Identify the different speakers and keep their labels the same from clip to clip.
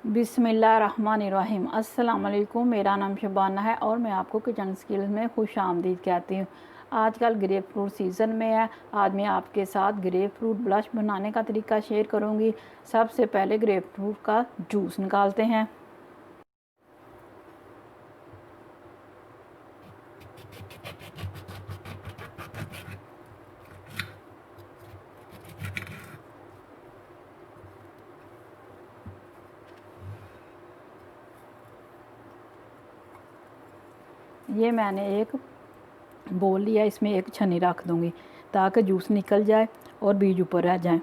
Speaker 1: बिस्मिल्लाहिर्रहमानिर्रहीम। अस्सलाम वालेकुम। मेरा नाम शबाना है और मैं आपको किचन स्किल्स में खुश आमदीद कहती हूँ। आजकल ग्रेप फ्रूट सीज़न में है। आज मैं आपके साथ ग्रेप फ्रूट ब्लश बनाने का तरीका शेयर करूँगी। सबसे पहले ग्रेप फ्रूट का जूस निकालते हैं। ये मैंने एक बोल लिया, इसमें एक छन्नी रख दूँगी ताकि जूस निकल जाए और बीज ऊपर रह जाए।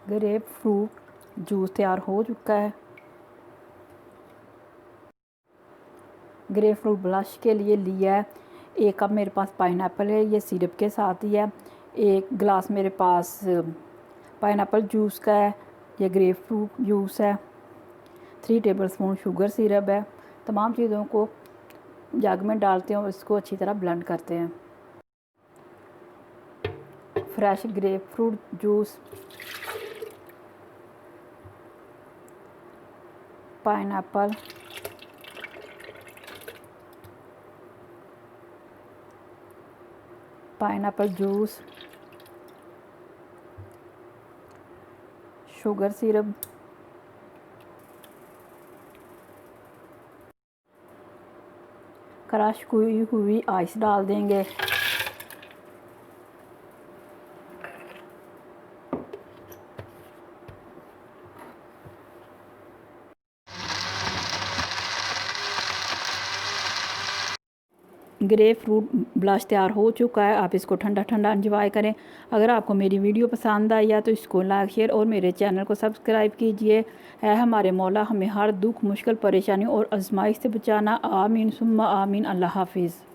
Speaker 1: ग्रेप फ्रूट जूस तैयार हो चुका है। ग्रेप फ्रूट ब्लश के लिए लिया है, एक कप मेरे पास पाइनएप्पल है, ये सिरप के साथ ही है। एक गिलास मेरे पास पाइनएप्पल जूस का है, ये ग्रेप फ्रूट जूस है। 3 टेबलस्पून शुगर सिरप है। तमाम चीज़ों को जग में डालते हैं और इसको अच्छी तरह ब्लेंड करते हैं। Fresh grep fruit juice, pineapple, pineapple juice, sugar syrup, crush हुई आइस डाल देंगे। ग्रेप फ्रूट ब्लश तैयार हो चुका है। आप इसको ठंडा ठंडा एंजॉय करें। अगर आपको मेरी वीडियो पसंद आई है तो इसको लाइक शेयर और मेरे चैनल को सब्सक्राइब कीजिए। है हमारे मौला हमें हर दुख मुश्किल परेशानी और आजमाइश से बचाना। आमीन सुम्मा आमीन। अल्लाह हाफिज़।